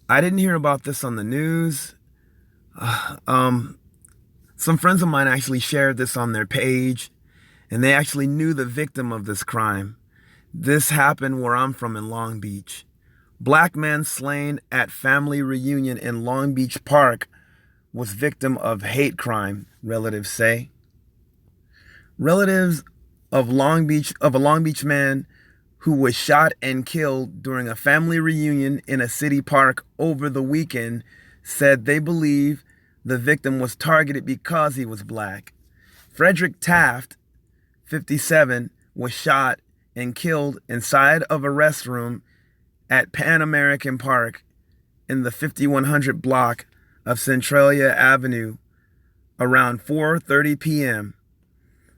I didn't hear about this on the news. Um, some friends of mine actually shared this on their page, and they actually knew the victim of this crime. This happened where I'm from in Long Beach. Black man slain at family reunion in Long Beach Park was victim of hate crime, relatives say. Relatives of a Long Beach man who was shot and killed during a family reunion in a city park over the weekend said they believe the victim was targeted because he was black. Frederick Taft, 57, was shot and killed inside of a restroom at Pan American Park in the 5100 block of Centralia Avenue around 4:30 p.m.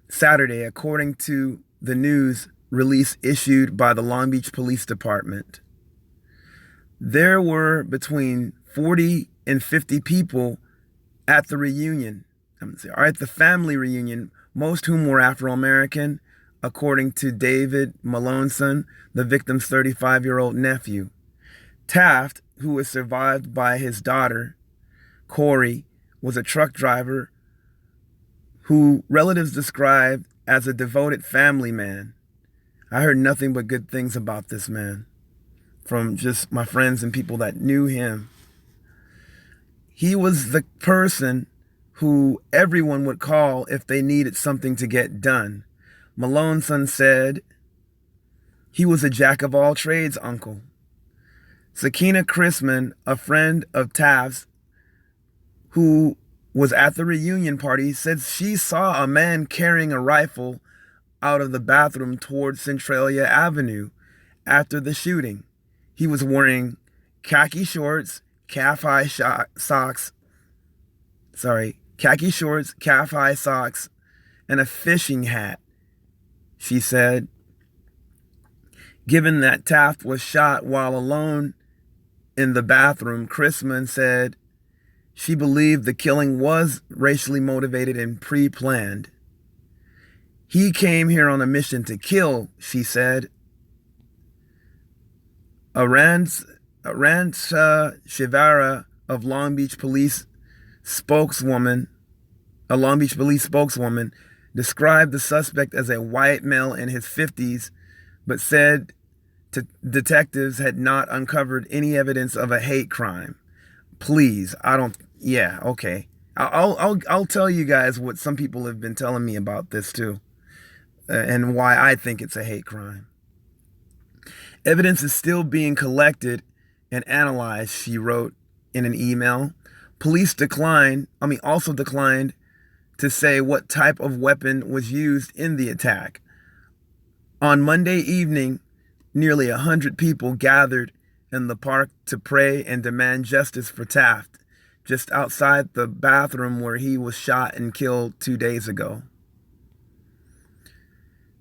Saturday, according to the news release issued by the Long Beach Police Department. There were between 40 and 50 people at the reunion, or at the family reunion, most whom were Afro-American, according to David Malonson, the victim's 35-year-old nephew. Taft, who was survived by his daughter, Corey, was a truck driver who relatives described as a devoted family man. I heard nothing but good things about this man from just my friends and people that knew him. He was the person who everyone would call if they needed something to get done. Malonson said he was a jack of all trades uncle. Sakina Chrisman, a friend of Taft's who was at the reunion party, said she saw a man carrying a rifle out of the bathroom towards Centralia Avenue after the shooting. He was wearing khaki shorts, calf-high socks, calf-high socks, and a fishing hat, she said. Given that Taft was shot while alone in the bathroom, Chrisman said she believed the killing was racially motivated and pre-planned. He came here on a mission to kill, she said. Aranza Shivara of Long Beach Police spokeswoman, a Long Beach police spokeswoman, described the suspect as a white male in his 50s, but said detectives had not uncovered any evidence of a hate crime. Please, I don't. Yeah, okay. I'll tell you guys what some people have been telling me about this too, and why I think it's a hate crime. Evidence is still being collected and analyzed, she wrote in an email. Police also declined to say what type of weapon was used in the attack. On Monday evening, nearly 100 people gathered in the park to pray and demand justice for Taft, just outside the bathroom where he was shot and killed 2 days ago.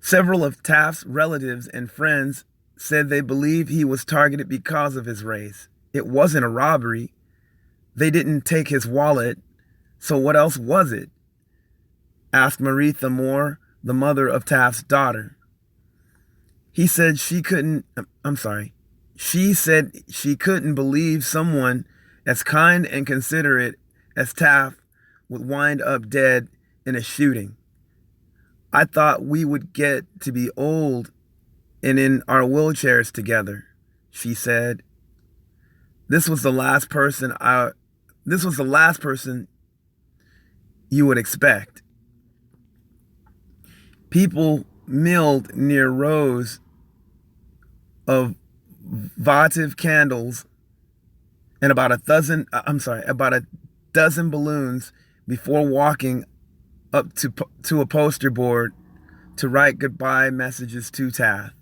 Several of Taft's relatives and friends said they believe he was targeted because of his race. It wasn't a robbery. They didn't take his wallet, so what else was it? Asked Maritha Moore, the mother of Taft's daughter. She said she couldn't believe someone as kind and considerate as Taft would wind up dead in a shooting. I thought we would get to be old and in our wheelchairs together, she said. This was the last person you would expect. People milled near rows of votive candles and about a dozen balloons before walking up to a poster board to write goodbye messages to Taft.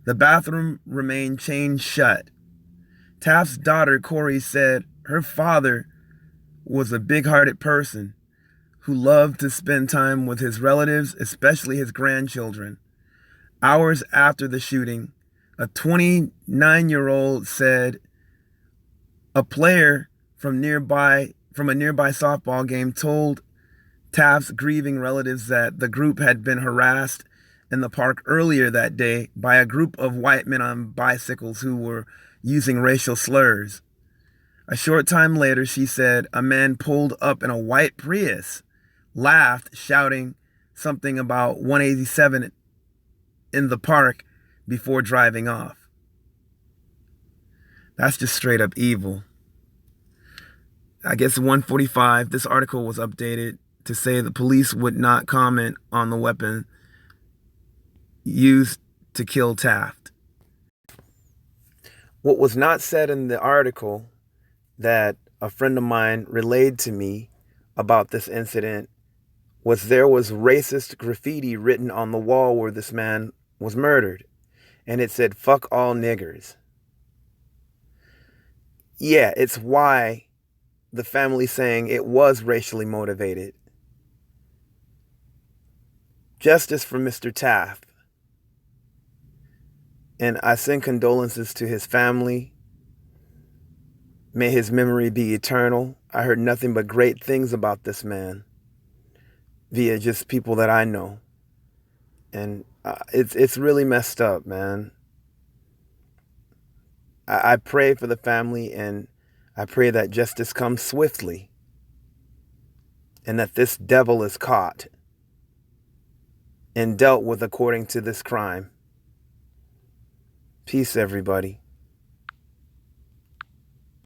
The bathroom remained chained shut. Taft's daughter, Corey, said her father was a big-hearted person who loved to spend time with his relatives, especially his grandchildren. Hours after the shooting, a 29-year-old said a player from a nearby softball game told Taft's grieving relatives that the group had been harassed in the park earlier that day by a group of white men on bicycles who were using racial slurs. A short time later, she said, a man pulled up in a white Prius, laughed, shouting something about 187 in the park before driving off. That's just straight up evil. I guess 145, this article was updated to say the police would not comment on the weapon used to kill Taft. What was not said in the article that a friend of mine relayed to me about this incident was there was racist graffiti written on the wall where this man was murdered. And it said, "Fuck all niggers." Yeah, it's why the family saying it was racially motivated. Justice for Mr. Taft. And I send condolences to his family. May his memory be eternal. I heard nothing but great things about this man via just people that I know. And it's really messed up, man. I pray for the family, and I pray that justice comes swiftly and that this devil is caught and dealt with according to this crime. Peace, everybody.